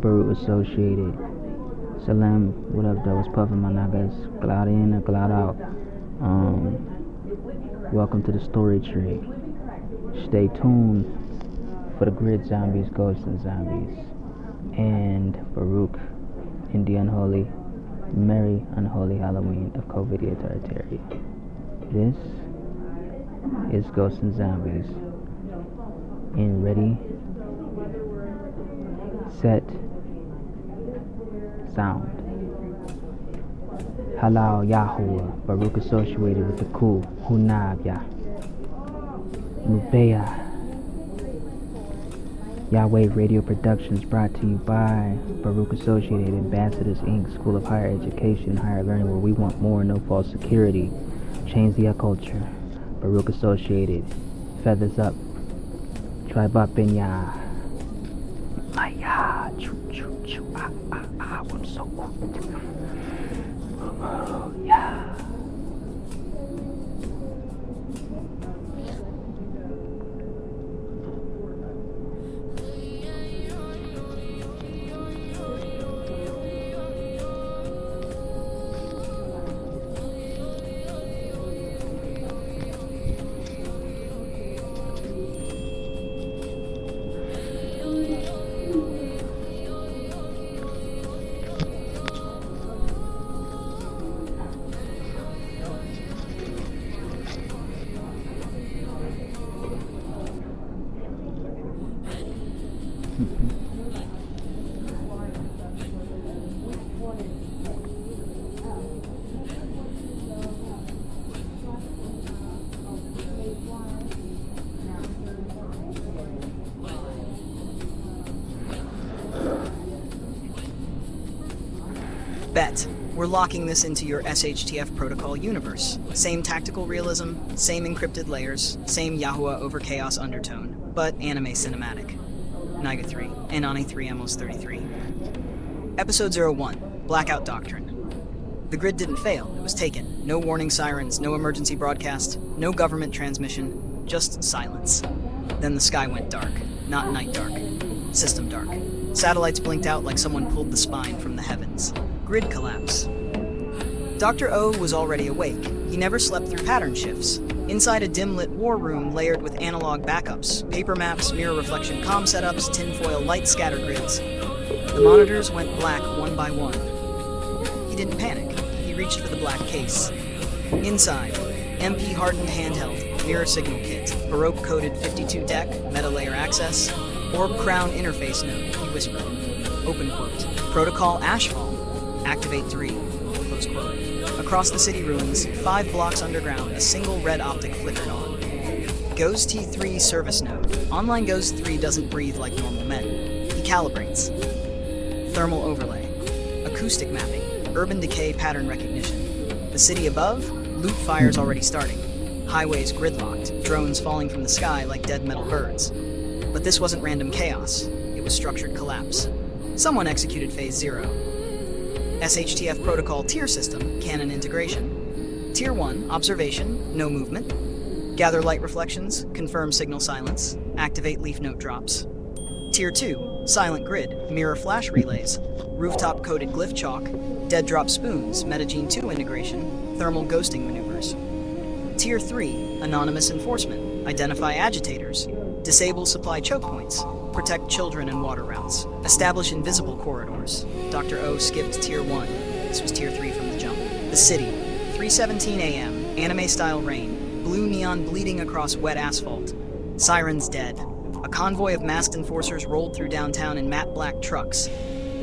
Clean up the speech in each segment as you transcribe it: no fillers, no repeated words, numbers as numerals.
Baruch Associated. Salam, what up though? What's puffin' my niggas? Glad in or glad out. Welcome to the story tree. Stay tuned for the grid zombies, ghosts and zombies. And Baruch in the unholy, merry unholy Halloween of COVID Tertiary. This is Ghosts and Zombies. In ready, set, sound. Halal Yahuwah, Baruch associated with the Ku, Hunab Yah, Nubeah. Yahweh Radio Productions brought to you by Baruch Associated, Ambassadors Inc., School of Higher Education and Higher Learning, where we want more, no false security. Change the culture. Baruch Associated, feathers up, tribe up in ya. Maya, choo choo choo, I'm so cool. Yeah. Bet. We're locking this into your shtf protocol universe. Same tactical realism, same encrypted layers, same Yahuwah over chaos undertone, but anime cinematic. Nigguhs 3, Anani 3 Amos 33. Episode 01, Blackout Doctrine. The grid didn't fail, it was taken. No warning sirens, no emergency broadcast, no government transmission, just silence. Then the sky went dark. Not night dark, system dark. Satellites blinked out like someone pulled the spine from the heavens. Grid collapse. Dr. O was already awake. He never slept through pattern shifts. Inside a dim-lit war room layered with analog backups, paper maps, mirror reflection comm setups, tinfoil light scatter grids. The monitors went black one by one. He didn't panic. He reached for the black case. Inside, MP-hardened handheld, mirror signal kit, Baroque-coded 52 deck, meta-layer access, orb crown interface node, he whispered. Open quote. Protocol Ashfall. Activate 3. Close quote. Across the city ruins, 5 blocks underground, a single red optic flickered on. Ghost T3 service node. Online Ghost 3 doesn't breathe like normal men. He calibrates. Thermal overlay. Acoustic mapping. Urban decay pattern recognition. The city above? Loot fires already starting. Highways gridlocked. Drones falling from the sky like dead metal birds. But this wasn't random chaos. It was structured collapse. Someone executed Phase 0. SHTF protocol tier system, canon integration. Tier 1, observation, no movement. Gather light reflections, confirm signal silence, activate leaf note drops. Tier 2, silent grid, mirror flash relays, rooftop coded glyph chalk, dead drop spoons, metagene 2 integration, thermal ghosting maneuvers. Tier 3, anonymous enforcement, identify agitators, disable supply choke points, protect children and water routes, establish invisible corridors. Dr. O skipped Tier 1. This was Tier 3 from the jump. The city, 3:17 a.m., anime-style rain, blue neon bleeding across wet asphalt. Sirens dead. A convoy of masked enforcers rolled through downtown in matte black trucks.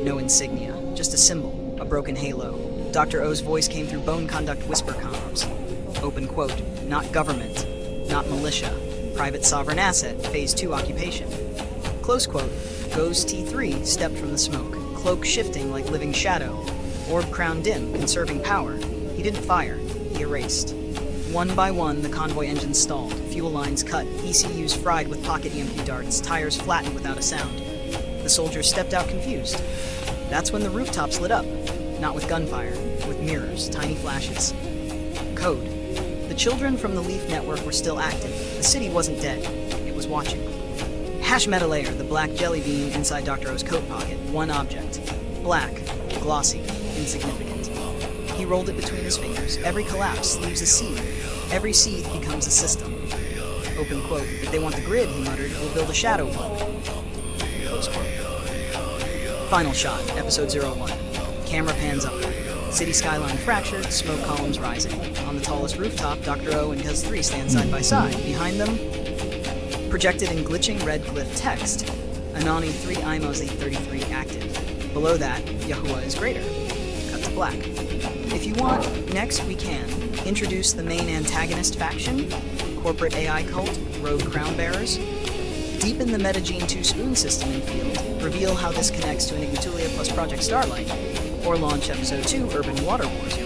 No insignia, just a symbol, a broken halo. Dr. O's voice came through bone conduct whisper comms. Open quote, not government, not militia, private sovereign asset, Phase 2 occupation. Close quote, Ghost T3 stepped from the smoke, cloak shifting like living shadow, orb crown dim, conserving power. He didn't fire, he erased. One by one, the convoy engines stalled, fuel lines cut, ECUs fried with pocket EMP darts, tires flattened without a sound. The soldiers stepped out confused. That's when the rooftops lit up, not with gunfire, with mirrors, tiny flashes. Code. The children from the Leaf network were still active. The city wasn't dead, it was watching. Hash meta layer, the black jelly bean inside Dr. O's coat pocket. One object. Black, glossy, insignificant. He rolled it between his fingers. Every collapse leaves a seed. Every seed becomes a system. Open quote. If they want the grid, he muttered, we'll build a shadow one. Close quote. Final shot, episode 01. Camera pans upward. City skyline fractured, smoke columns rising. On the tallest rooftop, Dr. O and Guz 3 stand side by side. Behind them, projected in glitching red glyph text, Anani 3 IMOs 833 active. Below that, Yahuwah is greater. Cut to black. If you want, next we can introduce the main antagonist faction, corporate AI cult, rogue crown bearers, deepen the Metagene 2 spoon system in field, reveal how this connects to Enigmatulia plus Project Starlight, or launch episode 2, Urban Water Wars.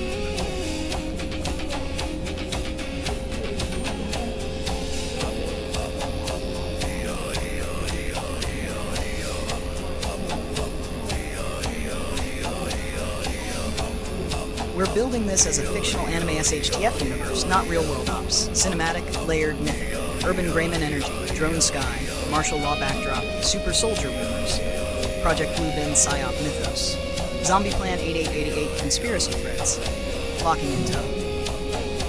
We're building this as a fictional anime shtf universe, not real-world ops. Cinematic, layered, mythic. Urban Grayman energy, drone sky, martial law backdrop, super soldier rumors. Project Blue Bin psyop mythos. Zombie Plan 8888 conspiracy threats. Locking in tow.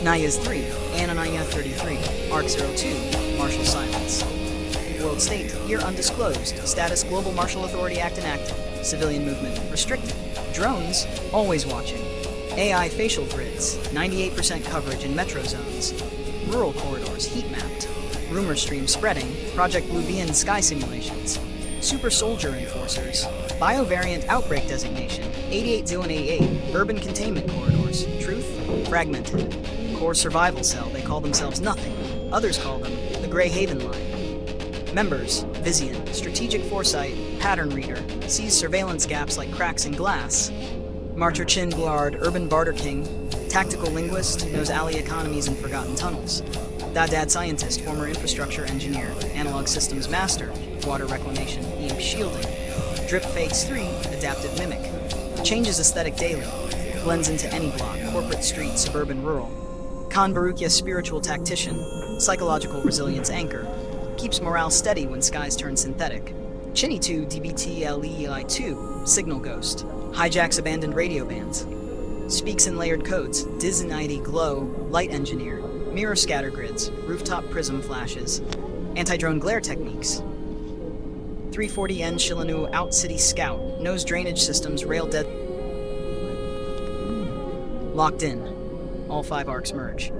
Nigguhs 3, Ananiya 33, Arc 02, martial silence. World state, year undisclosed. Status Global Martial Authority Act enacted. Civilian movement restricted. Drones, always watching. AI facial grids, 98% coverage in metro zones. Rural corridors heat mapped. Rumor stream spreading. Project Blue Bean sky simulations. Super soldier enforcers. Biovariant outbreak designation. 88088. Urban containment corridors. Truth? Fragmented. Core survival cell. They call themselves nothing. Others call them the Grey Haven Line. Members: Vizian, strategic foresight, pattern reader, sees surveillance gaps like cracks in glass. Marcher Chin Glard, urban barter king, tactical linguist, knows alley economies and forgotten tunnels. Dad scientist, former infrastructure engineer, analog systems master, water reclamation, EMP shielding. Drip Fakes 3, adaptive mimic. Changes aesthetic daily, blends into any block, corporate street, suburban rural. Khan Baruchia, spiritual tactician, psychological resilience anchor. Keeps morale steady when skies turn synthetic. Chinny 2, DBTLEI2, signal ghost. Hijacks abandoned radio bands. Speaks in layered codes. Dizen ID glow, light engineer. Mirror scatter grids, rooftop prism flashes. Anti-drone glare techniques. 340N Shilanu out city scout. Knows drainage systems, rail dead. Locked in. All 5 arcs merge.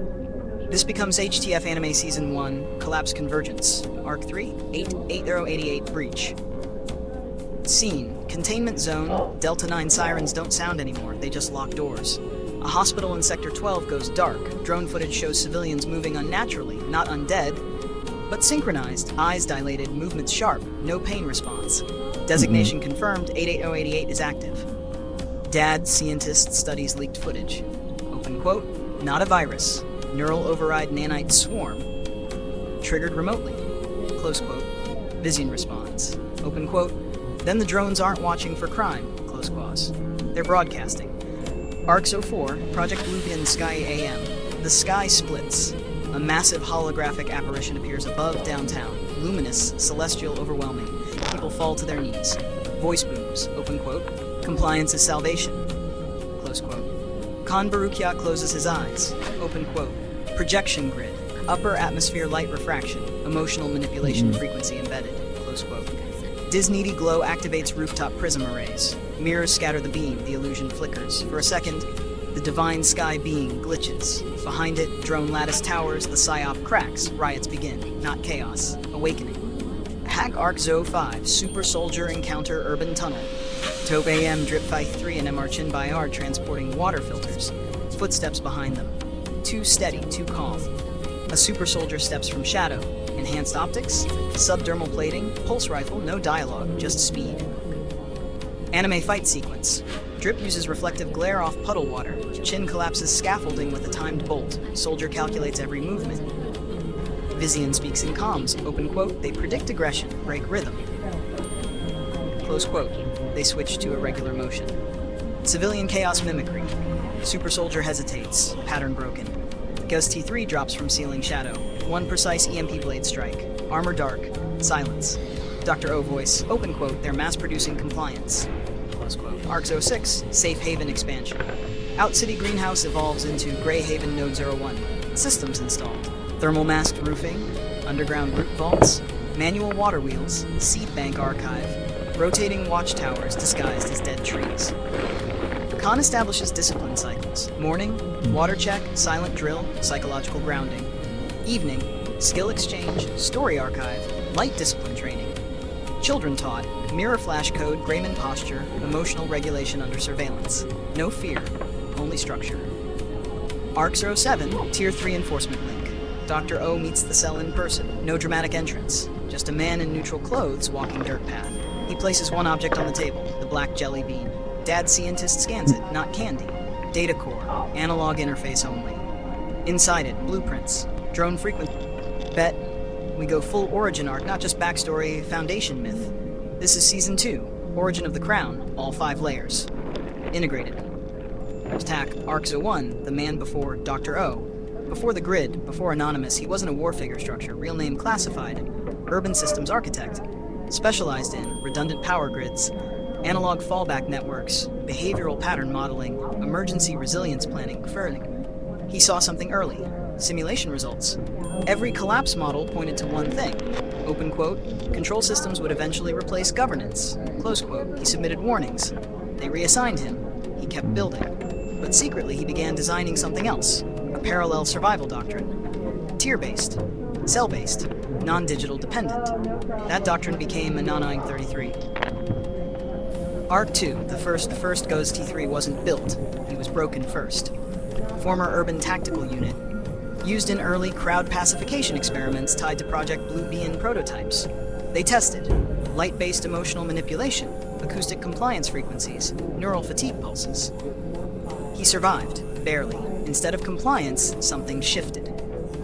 This becomes HTF Anime Season 1, Collapse Convergence. Arc 3, 8088 Breach. Scene: containment zone. Delta 9 sirens don't sound anymore, they just lock doors. A hospital in Sector 12 goes dark. Drone footage shows civilians moving unnaturally, not undead, but synchronized, eyes dilated, movements sharp, no pain response. Designation confirmed, 88088 is active. Dad, scientist, studies leaked footage. Open quote, not a virus. Neural override nanite swarm. Triggered remotely. Close quote. Vizian responds. Open quote, then the drones aren't watching for crime. Close quotes. They're broadcasting. Arc 04, Project Blue Bin Sky AM. The sky splits. A massive holographic apparition appears above downtown. Luminous, celestial, overwhelming. People fall to their knees. Voice booms. Open quote. Compliance is salvation. Close quote. Khan Baruchia closes his eyes. Open quote. Projection grid. Upper atmosphere light refraction. Emotional manipulation frequency embedded. Close quote. Disney glow activates rooftop prism arrays. Mirrors scatter the beam, the illusion flickers. For a second, the divine sky being glitches. Behind it, drone lattice towers, the psyop cracks. Riots begin, not chaos. Awakening. Hack Arc 05, super soldier encounter urban tunnel. Taupe AM drip fight 3 and MR Chin Bayard transporting water filters. Footsteps behind them. Too steady, too calm. A super soldier steps from shadow. Enhanced optics, subdermal plating, pulse rifle, no dialogue, just speed. Anime fight sequence. Drip uses reflective glare off puddle water. Chin collapses scaffolding with a timed bolt. Soldier calculates every movement. Vizian speaks in comms. Open quote, they predict aggression, break rhythm. Close quote, they switch to irregular motion. Civilian chaos mimicry. Super soldier hesitates, pattern broken. Guz T3 drops from ceiling shadow. One precise EMP blade strike. Armor dark. Silence. Dr. O voice, open quote, they're mass-producing compliance. Close quote. ARC-06, Safe Haven expansion. Out-City Greenhouse evolves into Grey Haven Node 01. Systems installed. Thermal masked roofing, underground root vaults, manual water wheels, seed bank archive, rotating watchtowers disguised as dead trees. Khan establishes discipline cycles. Morning, water check, silent drill, psychological grounding. Evening, skill exchange, story archive, light discipline training. Children taught, mirror flash code, Grayman posture, emotional regulation under surveillance. No fear, only structure. ARC-07, Tier 3 enforcement link. Dr. O meets the cell in person. No dramatic entrance. Just a man in neutral clothes walking dirt path. He places one object on the table, the black jelly bean. Dad scientist scans it, not candy. Data core, analog interface only. Inside it, blueprints, drone frequency. Bet we go full origin arc, not just backstory, foundation myth. This is Season 2, Origin of the Crown, all 5 layers. Integrated. Attack ARC-01, the man before Dr. O. Before the grid, before Anonymous, he wasn't a war figure structure, real name classified. Urban systems architect. Specialized in redundant power grids, analog fallback networks, behavioral pattern modeling, emergency resilience planning. He saw something early. Simulation results. Every collapse model pointed to one thing. Open quote, control systems would eventually replace governance. Close quote, he submitted warnings. They reassigned him. He kept building. But secretly he began designing something else. A parallel survival doctrine. Tier-based. Cell-based. Non-digital dependent. That doctrine became Anonying 33. ARC-2, the first goes T3 wasn't built. He was broken first. Former urban tactical unit. Used in early crowd pacification experiments tied to Project Blue Bean prototypes. They tested light-based emotional manipulation, acoustic compliance frequencies, neural fatigue pulses. He survived, barely. Instead of compliance, something shifted.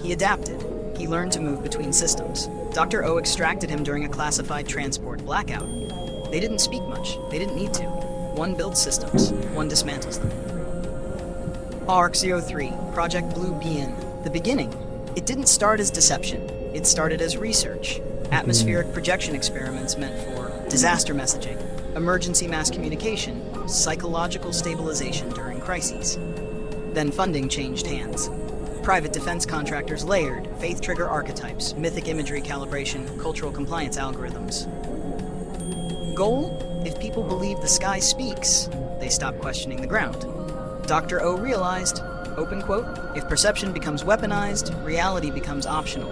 He adapted. He learned to move between systems. Dr. O extracted him during a classified transport blackout. They didn't speak much. They didn't need to. One builds systems. One dismantles them. ARC-03, Project Blue Bean. The beginning. It didn't start as deception. It started as research. Atmospheric projection experiments meant for disaster messaging, emergency mass communication, psychological stabilization during crises. Then funding changed hands. Private defense contractors layered faith trigger archetypes, mythic imagery calibration, cultural compliance algorithms. Goal? If people believe the sky speaks, they stop questioning the ground. Dr. O realized, open quote, if perception becomes weaponized, reality becomes optional,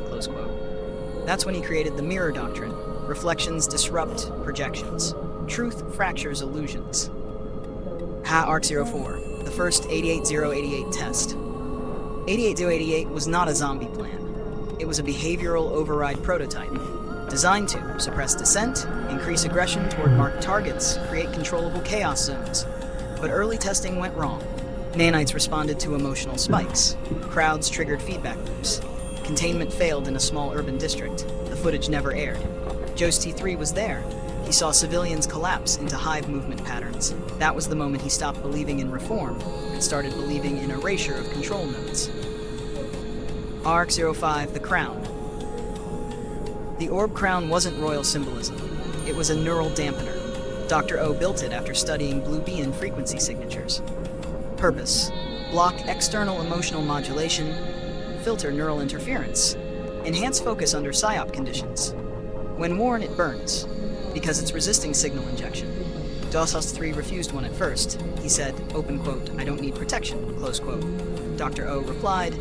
close quote. That's when he created the mirror doctrine. Reflections disrupt projections. Truth fractures illusions. ARC-04, the first 88088 test. 88088 was not a zombie plan. It was a behavioral override prototype, designed to suppress dissent, increase aggression toward marked targets, create controllable chaos zones. But early testing went wrong. Nanites responded to emotional spikes. Crowds triggered feedback loops. Containment failed in a small urban district. The footage never aired. Joe's T3 was there. He saw civilians collapse into hive movement patterns. That was the moment he stopped believing in reform and started believing in erasure of control nodes. ARC-05, the Crown. The orb crown wasn't royal symbolism. It was a neural dampener. Dr. O built it after studying Blue Bean frequency signatures. Purpose: block external emotional modulation, filter neural interference, enhance focus under PSYOP conditions. When worn, it burns, because it's resisting signal injection. DOSHOS 3 refused one at first. He said, open quote, I don't need protection, close quote. Dr. O replied,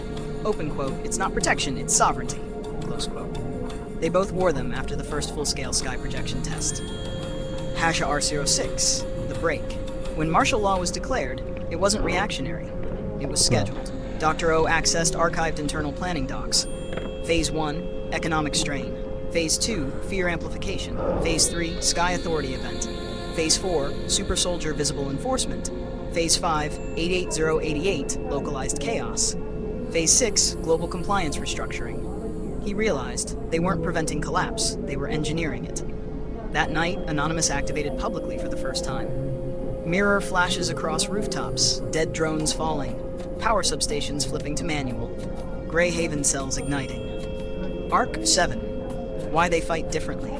open quote, it's not protection, it's sovereignty, close quote. They both wore them after the first full-scale sky projection test. ARC-06, the break. When martial law was declared, it wasn't reactionary. It was scheduled. Dr. O accessed archived internal planning docs. Phase 1, economic strain. Phase 2, fear amplification. Phase 3, Sky Authority event. Phase 4, super soldier visible enforcement. Phase 5, 88088, localized chaos. Phase 6, global compliance restructuring. He realized they weren't preventing collapse, they were engineering it. That night, Anonymous activated publicly for the first time. Mirror flashes across rooftops, dead drones falling, power substations flipping to manual, Grey Haven cells igniting. ARC-7, why they fight differently.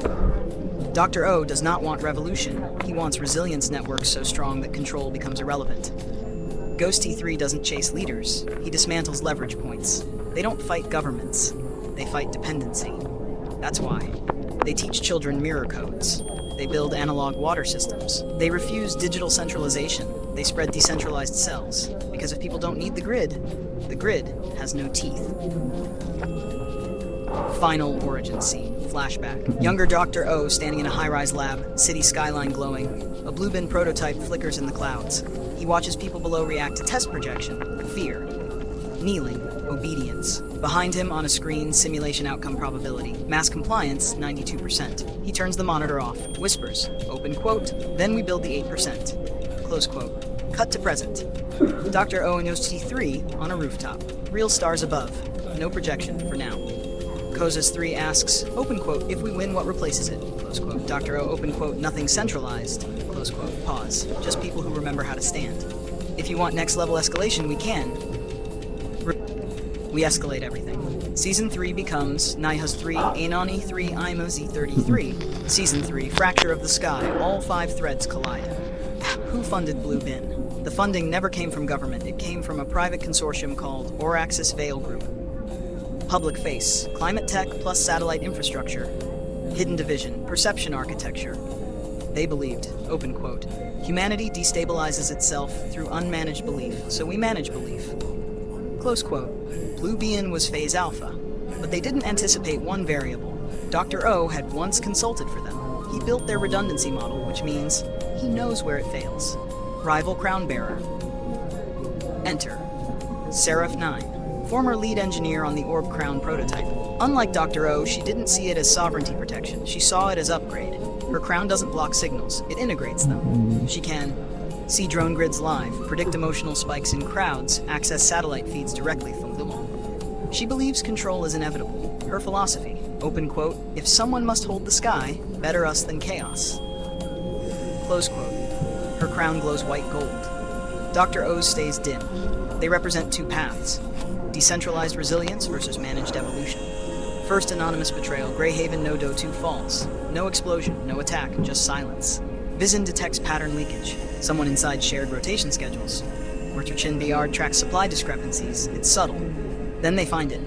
Dr. O does not want revolution. He wants resilience networks so strong that control becomes irrelevant. Ghost T3 doesn't chase leaders. He dismantles leverage points. They don't fight governments. They fight dependency. That's why. They teach children mirror codes. They build analog water systems. They refuse digital centralization. They spread decentralized cells. Because if people don't need the grid has no teeth. Final origin scene. Flashback. Younger Dr. O standing in a high-rise lab, city skyline glowing. A blue bin prototype flickers in the clouds. He watches people below react to test projection. Fear. Kneeling. Obedience. Behind him on a screen, simulation outcome probability. Mass compliance, 92%. He turns the monitor off. Whispers. Open quote. Then we build the 8%. Close quote. Cut to present. Dr. O and Ghost T3 on a rooftop. Real stars above. No projection for now. Kozas 3 asks, open quote, if we win, what replaces it? Close quote. Dr. O, open quote, nothing centralized. Close quote. Pause. Just people who remember how to stand. If you want next level escalation, we can. We escalate everything. Season 3 becomes Nigguhs 3, Anon E3, IMO Z33. Season 3, Fracture of the Sky. All 5 threads collide. Who funded Blue Bin? The funding never came from government. It came from a private consortium called Oraxis Vale Group. Public face, climate tech plus satellite infrastructure, hidden division, perception architecture. They believed, open quote, humanity destabilizes itself through unmanaged belief, so we manage belief. Close quote. Blue Bean was phase alpha, but they didn't anticipate one variable. Dr. O had once consulted for them. He built their redundancy model, which means he knows where it fails. Rival crown bearer. Enter. Seraph 9. Former lead engineer on the Orb Crown prototype. Unlike Dr. O, she didn't see it as sovereignty protection. She saw it as upgrade. Her crown doesn't block signals, it integrates them. She can see drone grids live, predict emotional spikes in crowds, access satellite feeds directly from them all. She believes control is inevitable. Her philosophy, open quote, if someone must hold the sky, better us than chaos. Close quote. Her crown glows white gold. Dr. O's stays dim. They represent 2 paths. Decentralized resilience versus managed evolution. First anonymous betrayal, Greyhaven No Do 2 falls. No explosion, no attack, just silence. Vision detects pattern leakage. Someone inside shared rotation schedules. Merchin Biard tracks supply discrepancies. It's subtle. Then they find it.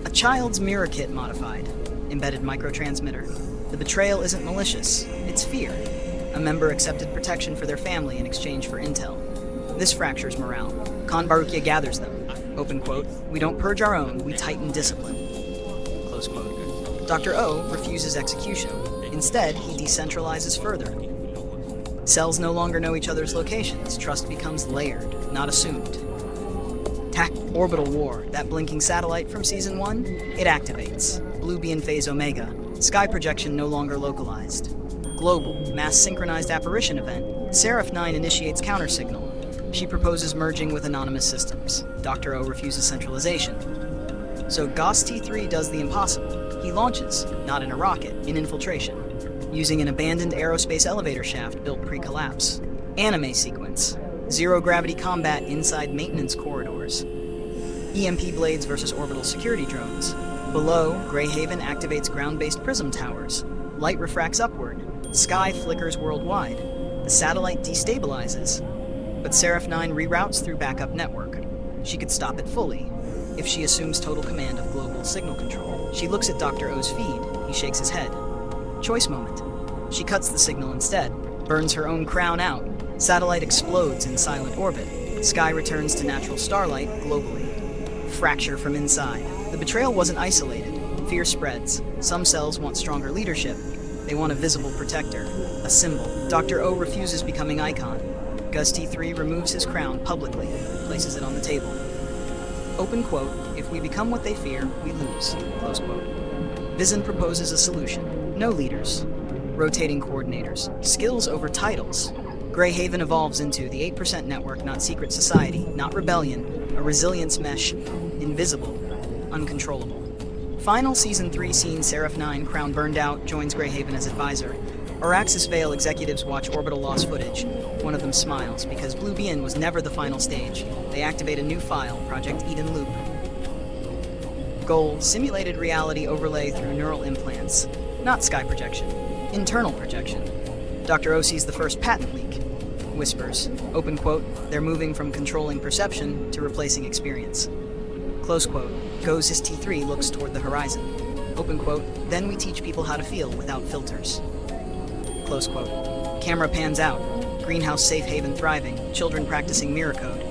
A child's mirror kit modified. Embedded microtransmitter. The betrayal isn't malicious. It's fear. A member accepted protection for their family in exchange for intel. This fractures morale. Khan Baruchia gathers them. Open quote, we don't purge our own, we tighten discipline. Close quote. Dr. O refuses execution. Instead, he decentralizes further. Cells no longer know each other's locations. Trust becomes layered, not assumed. Orbital War, that blinking satellite from Season 1, it activates. Blue Bean Phase Omega. Sky projection no longer localized. Global, mass synchronized apparition event. Seraph 9 initiates countersignal. She proposes merging with anonymous systems. Dr. O refuses centralization. So Ghost T3 does the impossible. He launches, not in a rocket, in infiltration, using an abandoned aerospace elevator shaft built pre-collapse. Anime sequence. Zero-gravity combat inside maintenance corridors. EMP blades versus orbital security drones. Below, Greyhaven activates ground-based prism towers. Light refracts upward. Sky flickers worldwide. The satellite destabilizes. But Seraph 9 reroutes through backup network. She could stop it fully, if she assumes total command of global signal control. She looks at Dr. O's feed. He shakes his head. Choice moment. She cuts the signal instead, burns her own crown out. Satellite explodes in silent orbit. Sky returns to natural starlight globally. Fracture from inside. The betrayal wasn't isolated. Fear spreads. Some cells want stronger leadership. They want a visible protector, a symbol. Dr. O refuses becoming icon. Gus T3 removes his crown publicly, places it on the table. Open quote, if we become what they fear, we lose. Close quote. Vizen proposes a solution. No leaders. Rotating coordinators. Skills over titles. Greyhaven evolves into the 8% network, not secret society, not rebellion, a resilience mesh, invisible, uncontrollable. Final Season 3 scene, Seraph 9, crown burned out, joins Greyhaven as advisor. Oraxis Vale executives watch orbital loss footage. One of them smiles, because Blue Bean was never the final stage. They activate a new file, Project Eden Loop. Goal, simulated reality overlay through neural implants. Not sky projection. Internal projection. Dr. O sees the first patent leak. Whispers, open quote, they're moving from controlling perception to replacing experience. Close quote, goes his T3 looks toward the horizon. Open quote, then we teach people how to feel without filters. Close quote. Camera pans out. Greenhouse safe haven thriving, children practicing mirror code.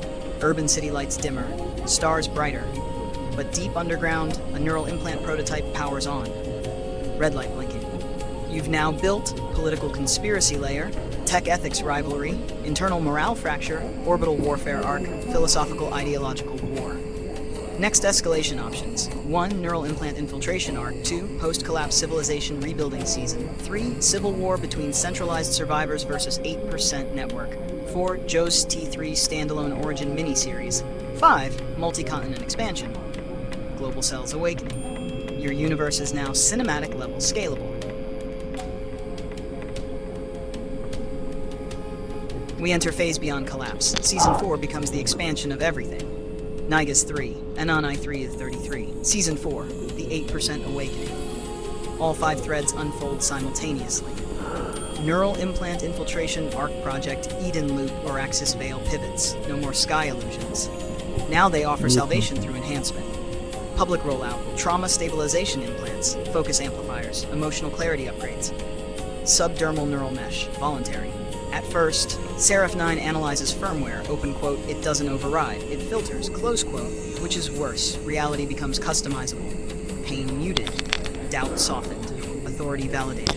Urban city lights dimmer, stars brighter. But deep underground, a neural implant prototype powers on. Red light blinking. You've now built political conspiracy layer, tech ethics rivalry, internal morale fracture, orbital warfare arc, philosophical ideological war. Next escalation options. 1. Neural implant infiltration arc. 2. Post-collapse civilization rebuilding season. 3. Civil war between centralized survivors versus 8% network. 4. Joe's T3 standalone origin miniseries. 5. Multi-continent expansion. Global Cells Awakening. Your universe is now cinematic level scalable. We enter phase beyond collapse. Season 4 becomes the expansion of everything. Nigguhs 3, Anonymous 3 of 33. Season 4, the 8% Awakening. All 5 threads unfold simultaneously. Neural implant infiltration arc project Eden Loop or Axis Veil pivots. No more sky illusions. Now they offer salvation through enhancement. Public rollout, trauma stabilization implants, focus amplifiers, emotional clarity upgrades. Subdermal neural mesh, voluntary. At first, Seraph 9 analyzes firmware, open quote, it doesn't override, it filters, close quote, which is worse, reality becomes customizable. Pain muted, doubt softened, authority validated.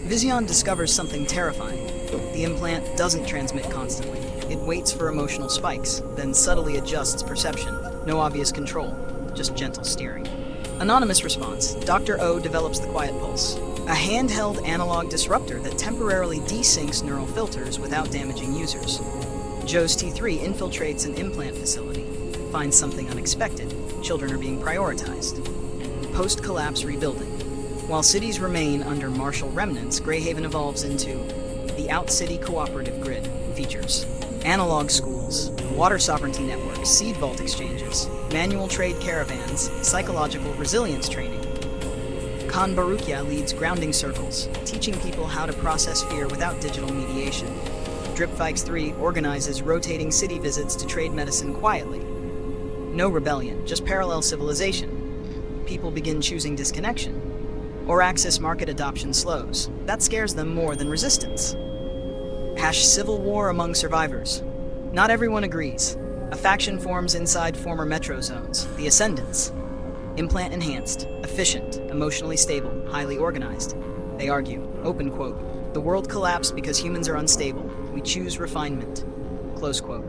Vision discovers something terrifying. The implant doesn't transmit constantly. It waits for emotional spikes, then subtly adjusts perception. No obvious control, just gentle steering. Anonymous response. Dr. O develops the Quiet Pulse, a handheld analog disruptor that temporarily desyncs neural filters without damaging users. Joe's T3 infiltrates an implant facility, finds something unexpected. Children are being prioritized. Post-collapse rebuilding. While cities remain under martial remnants, Greyhaven evolves into the Out-City Cooperative Grid. Features analog schools, water sovereignty networks, seed vault exchanges, manual trade caravans, psychological resilience training. Khan Baruchia leads grounding circles, teaching people how to process fear without digital mediation. Dripfikes 3 organizes rotating city visits to trade medicine quietly. No rebellion, just parallel civilization. People begin choosing disconnection. Or Axis market adoption slows. That scares them more than resistance. Civil war among survivors. Not everyone agrees. A faction forms inside former metro zones, the Ascendants. Implant enhanced, efficient, emotionally stable, highly organized. They argue, open quote, the world collapsed because humans are unstable. We choose refinement. Close quote.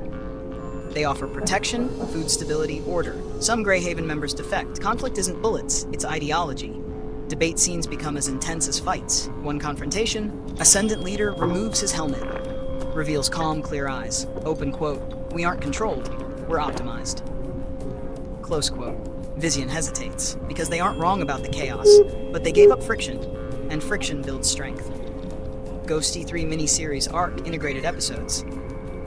They offer protection, food stability, order. Some Greyhaven members defect. Conflict isn't bullets, it's ideology. Debate scenes become as intense as fights. One confrontation, Ascendant leader removes his helmet. Reveals calm, clear eyes. Open quote, we aren't controlled, we're optimized. Close quote. Vision hesitates, because they aren't wrong about the chaos, but they gave up friction, and friction builds strength. Ghost T3 miniseries arc integrated episodes.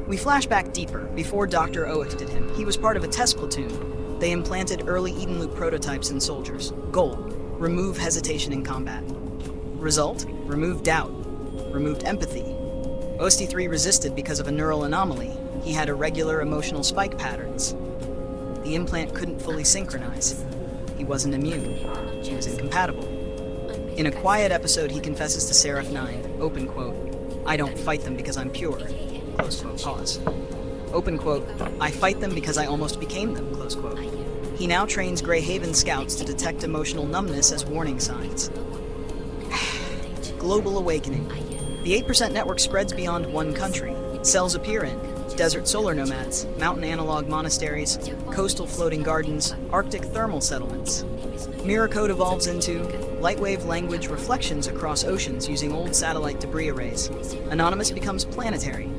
We flash back deeper. Before Dr. O did him, he was part of a test platoon. They implanted early Eden Loop prototypes in soldiers. Goal, remove hesitation in combat. Result, remove doubt, removed empathy. OST3 resisted because of a neural anomaly. He had irregular emotional spike patterns. The implant couldn't fully synchronize. He wasn't immune. He was incompatible. In a quiet episode, he confesses to Seraph 9, open quote, I don't fight them because I'm pure, close quote, pause. Open quote, I fight them because I almost became them, close quote. He now trains Greyhaven scouts to detect emotional numbness as warning signs. Global awakening. The 8% network spreads beyond one country. Cells appear in desert solar nomads, mountain analog monasteries, coastal floating gardens, Arctic thermal settlements. Mirror code evolves into lightwave language reflections across oceans using old satellite debris arrays. Anonymous becomes planetary,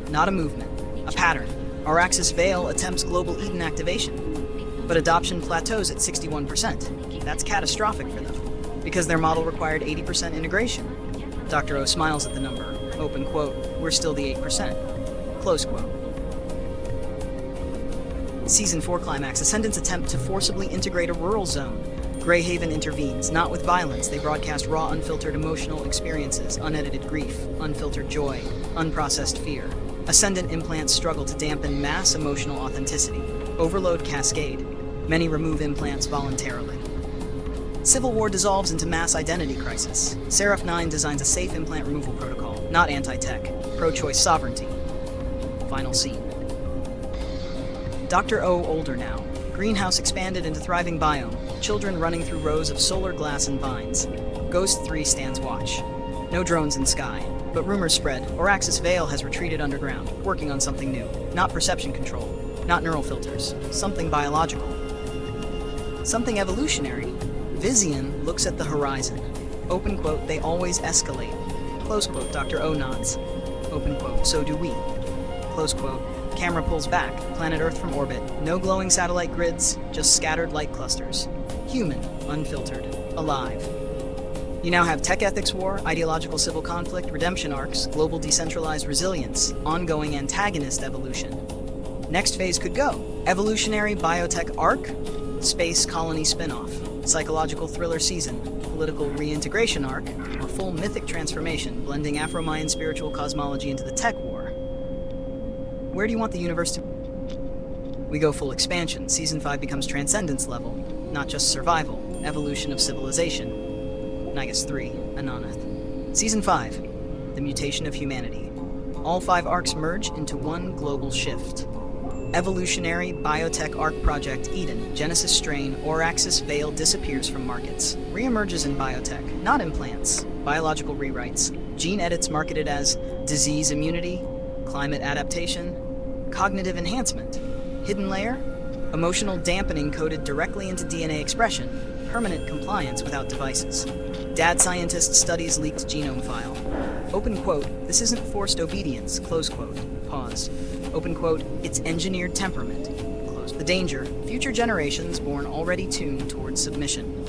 not a movement, a pattern. Our Axis Veil attempts global Eden activation, but adoption plateaus at 61%. That's catastrophic for them, because their model required 80% integration. Dr. O smiles at the number, open quote, we're still the 8%. Close quote. Season 4 climax, Ascendant's attempt to forcibly integrate a rural zone. Greyhaven intervenes, not with violence. They broadcast raw, unfiltered emotional experiences, unedited grief, unfiltered joy, unprocessed fear. Ascendant implants struggle to dampen mass emotional authenticity. Overload cascade. Many remove implants voluntarily. Civil war dissolves into mass identity crisis. Seraph 9 designs a safe implant removal protocol, not anti-tech. Pro-choice sovereignty. Final scene. Dr. O older now. Greenhouse expanded into thriving biome. Children running through rows of solar glass and vines. Ghost 3 stands watch. No drones in sky. But rumors spread. Oraxis Vale has retreated underground, working on something new. Not perception control. Not neural filters. Something biological. Something evolutionary. Vizian looks at the horizon. Open quote, they always escalate. Close quote, Dr. O nods. Open quote, so do we. Close quote, camera pulls back, planet Earth from orbit. No glowing satellite grids, just scattered light clusters. Human, unfiltered, alive. You now have tech ethics war, ideological civil conflict, redemption arcs, global decentralized resilience, ongoing antagonist evolution. Next phase could go. Evolutionary biotech arc, space colony spin-off. Psychological thriller season, political reintegration arc, or full mythic transformation, blending Afro-Mayan spiritual cosmology into the tech war. Where do you want the universe to... We go full expansion. Season 5 becomes transcendence level, not just survival, evolution of civilization. Nigguhs 3, Anonymous. Season 5, the mutation of humanity. All 5 arcs merge into one global shift. Evolutionary Biotech Arc Project Eden, Genesis strain, Oraxis Vale disappears from markets. Reemerges in biotech, not implants. Biological rewrites. Gene edits marketed as disease immunity, climate adaptation, cognitive enhancement. Hidden layer? Emotional dampening coded directly into DNA expression. Permanent compliance without devices. Dad scientist studies leaked genome file. Open quote, this isn't forced obedience, close quote. Pause. Open quote, it's engineered temperament. Close. The danger, future generations born already tuned towards submission.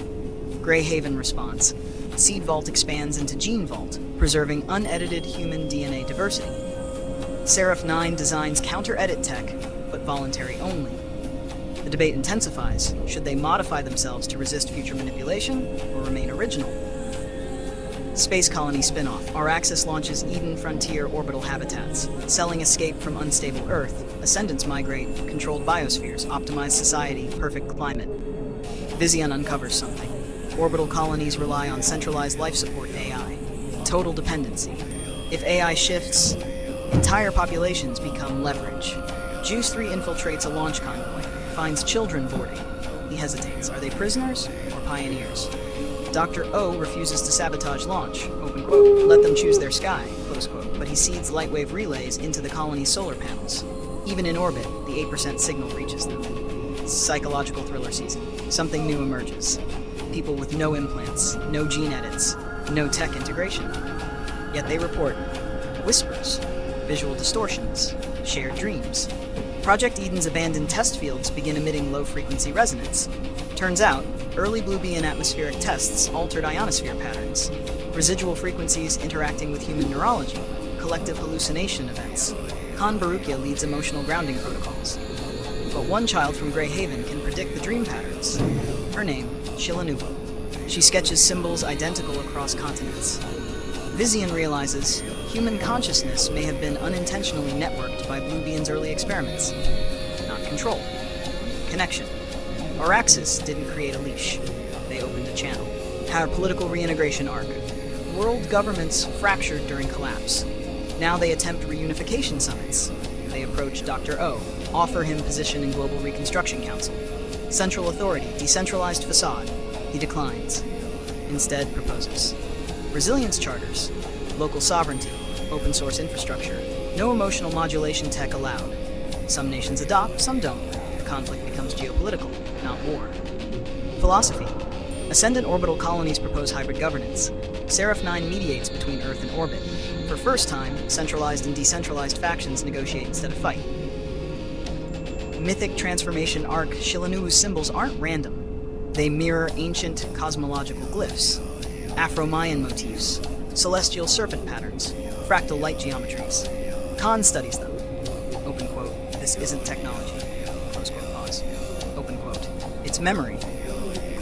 Greyhaven response. Seed Vault expands into Gene Vault, preserving unedited human DNA diversity. Seraph 9 designs counter-edit tech, but voluntary only. The debate intensifies. Should they modify themselves to resist future manipulation, or remain original? Space colony spin-off. Araxis launches Eden Frontier orbital habitats. Selling escape from unstable Earth. Ascendants migrate. Controlled biospheres. Optimized society. Perfect climate. Vizian uncovers something. Orbital colonies rely on centralized life support AI. Total dependency. If AI shifts, entire populations become leverage. Juice 3 infiltrates a launch convoy. Finds children boarding. He hesitates. Are they prisoners or pioneers? Dr. O refuses to sabotage launch, open quote, let them choose their sky, close quote, but he seeds lightwave relays into the colony's solar panels. Even in orbit, the 8% signal reaches them. Psychological thriller season. Something new emerges. People with no implants, no gene edits, no tech integration. Yet they report whispers, visual distortions, shared dreams. Project Eden's abandoned test fields begin emitting low-frequency resonance. Turns out, early Bluebean atmospheric tests altered ionosphere patterns, residual frequencies interacting with human neurology, collective hallucination events. Khan Baruchia leads emotional grounding protocols. But one child from Greyhaven can predict the dream patterns. Her name, Shilanubo. She sketches symbols identical across continents. Vizian realizes human consciousness may have been unintentionally networked by Bluebean's early experiments. Not controlled. Connection. Oraxis didn't create a leash. They opened a channel. Our political reintegration arc. World governments fractured during collapse. Now they attempt reunification summits. They approach Dr. O, offer him position in Global Reconstruction Council. Central authority, decentralized facade. He declines. Instead proposes resilience charters, local sovereignty, open source infrastructure, no emotional modulation tech allowed. Some nations adopt, some don't. The conflict becomes geopolitical, not war. Philosophy. Ascendant orbital colonies propose hybrid governance. Seraph 9 mediates between Earth and orbit. For first time, centralized and decentralized factions negotiate instead of fight. Mythic transformation arc Shilanu's symbols aren't random. They mirror ancient cosmological glyphs, Afro-Mayan motifs, celestial serpent patterns, fractal light geometries. Khan studies them. Open quote, this isn't technology. Close quote, pause. Open quote, it's memory.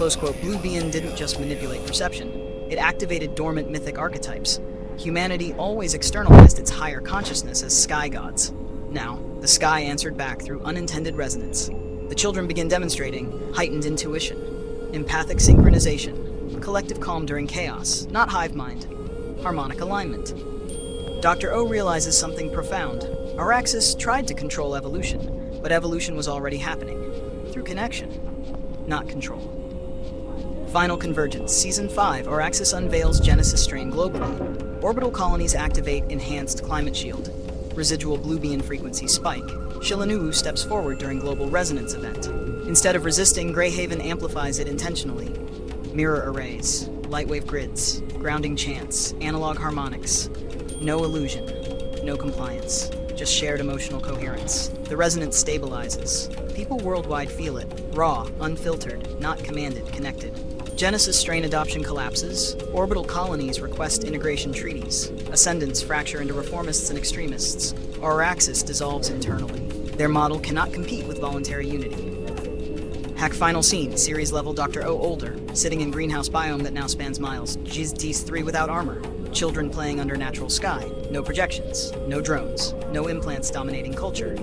Close quote. Blue Being didn't just manipulate perception, it activated dormant mythic archetypes. Humanity always externalized its higher consciousness as sky gods. Now, the sky answered back through unintended resonance. The children begin demonstrating heightened intuition, empathic synchronization, collective calm during chaos, not hive mind, harmonic alignment. Dr. O realizes something profound. Araxis tried to control evolution, but evolution was already happening. Through connection, not control. Final Convergence, Season 5, Araxis unveils Genesis strain globally. Orbital colonies activate enhanced climate shield. Residual blue beam frequency spike. Shilanuu steps forward during global resonance event. Instead of resisting, Greyhaven amplifies it intentionally. Mirror arrays, lightwave grids, grounding chants, analog harmonics. No illusion, no compliance, just shared emotional coherence. The resonance stabilizes. People worldwide feel it, raw, unfiltered, not commanded, connected. Genesis strain adoption collapses. Orbital colonies request integration treaties. Ascendants fracture into reformists and extremists. Araxis dissolves internally. Their model cannot compete with voluntary unity. Hack final scene, series level Dr. O older, sitting in greenhouse biome that now spans miles. Giz 3 without armor. Children playing under natural sky. No projections. No drones. No implants dominating culture.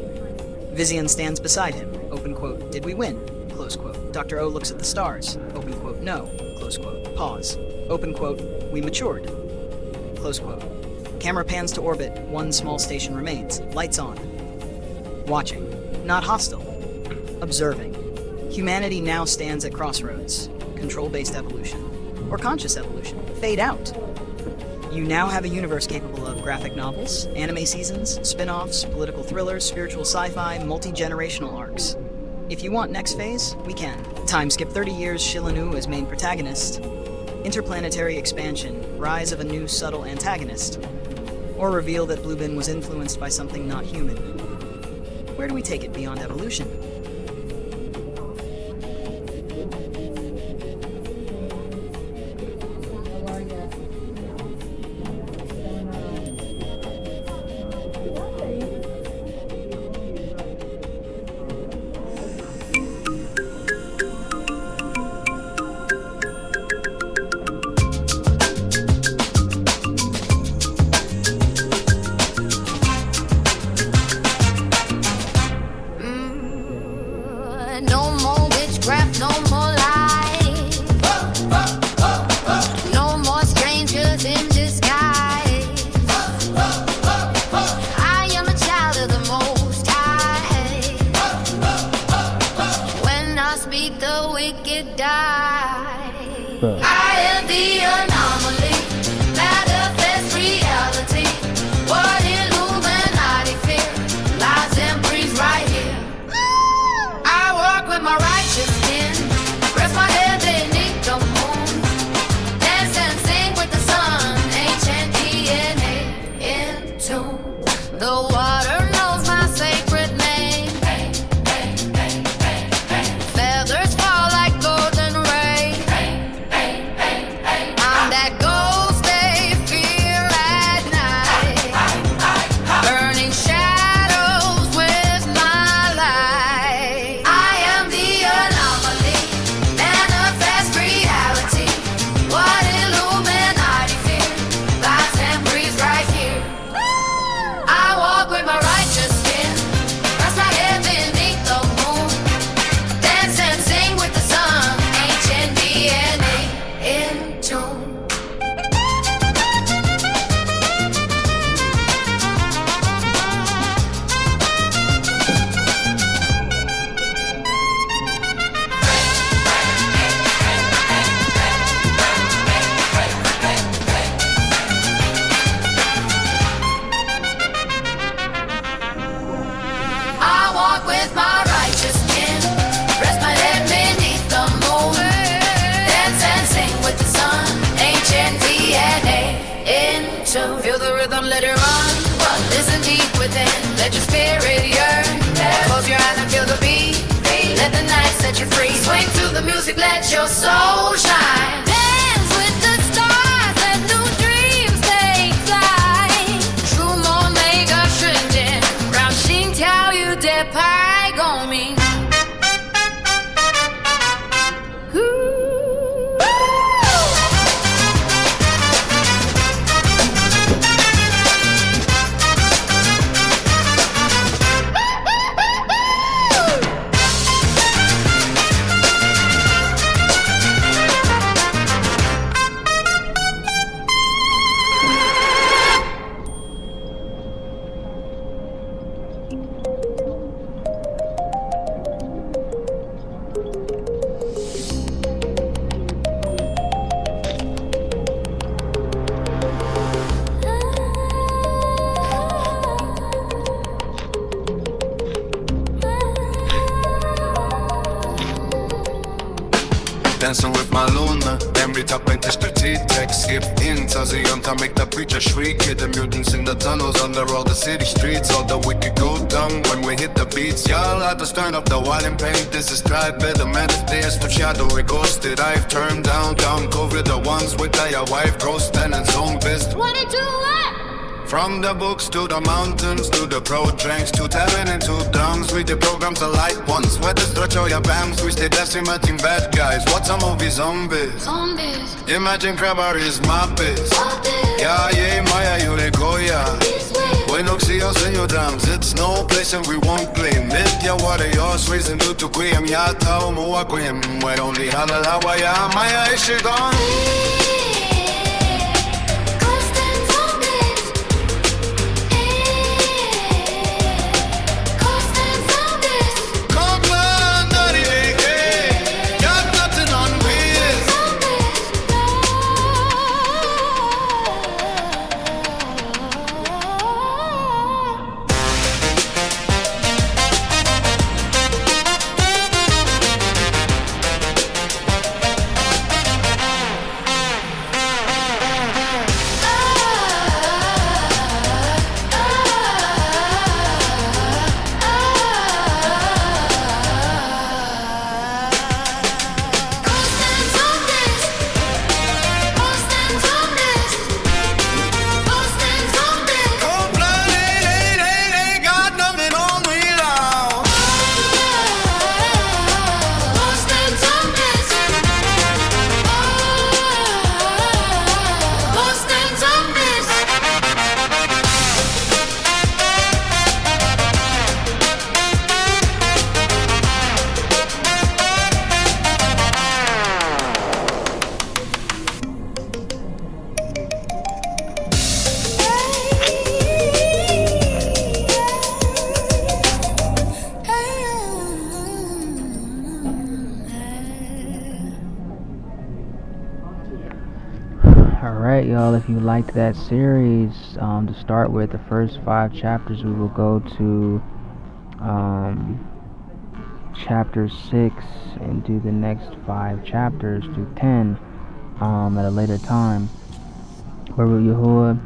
Vizian stands beside him. Open quote, did we win? Close quote. Dr. O looks at the stars. Open quote, no. Close quote. Pause. Open quote, we matured. Close quote. Camera pans to orbit. One small station remains. Lights on. Watching. Not hostile. Observing. Humanity now stands at crossroads. Control-based evolution. Or conscious evolution. Fade out. You now have a universe capable of graphic novels, anime seasons, spin-offs, political thrillers, spiritual sci-fi, multi-generational arcs. If you want next phase, we can. Time skip 30 years, Shilanuu as main protagonist. Interplanetary expansion, rise of a new subtle antagonist. Or reveal that Bluebin was influenced by something not human. Where do we take it beyond evolution? No more witchcraft, no more lies. No more strangers in disguise. I am a child of the Most High. When I speak, the wicked die. I am the anomaly, manifest reality. What Illuminati fear lies and breathes right here. With my righteous skin, rest my head beneath the moon, dance and sing with the sun, ancient DNA in tune. The water knows my sacred name. Feathers fall like golden rain. I'm that ghost they fear at night, burning shadows with my light. With my righteous skin, rest my head beneath the moon, dance and sing with the sun, ancient DNA in tune. Feel the rhythm, let it run. Listen deep within, let your spirit yearn. Close your eyes and feel the beat. Let the night set you free. Swing to the music, let your soul shine. Dance with the stars, let new dreams take flight. True more make a shrinking. Round Xing Tiao you depart. Ooh. Dancing with my Luna, Emry top inte strategic. Skip in, Tazianta make the preacher shriek. Hit the mutants in the tunnels under all the city streets. All the wicked go dumb when we hit the beats. Y'all had to turn up the wild and paint. This is tribe, better man if there's the shadow we ghosted. I've turned down cover the ones with their wife ghosting and zone best. 22 what? From the books to the mountains to the pro drinks to tavern and to drums. Read the programs the light ones. Where the stretch all your bams. We stay decimating bad guys. What's a movie? Zombies. Zombies. Imagine Crabber is my biz. Zombies. Ja, je, Maya, you le goya. This way. We no see us in your drums. It's no place and we won't claim it. Ya what are yours? Reason to quim. Ya tao mo quim. We only halala waya. Maya is she gone. Alright, y'all, if you liked that series, to start with the first 5 chapters, we will go to chapter 6 and do the next 5 chapters to 10 at a later time. Baruch Yahuwah,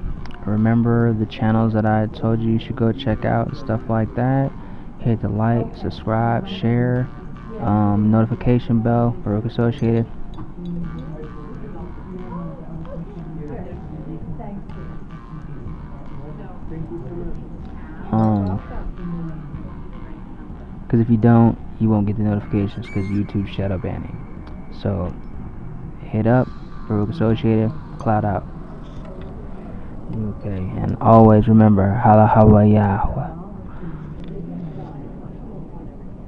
remember the channels that I told you should go check out and stuff like that. Hit the like, subscribe, share, notification bell, Baruch Associated. Because if you don't, you won't get the notifications because YouTube shadow banning. So, hit up, Baruch Associated, cloud out. Okay, and always remember, Hala Hawa Yahweh.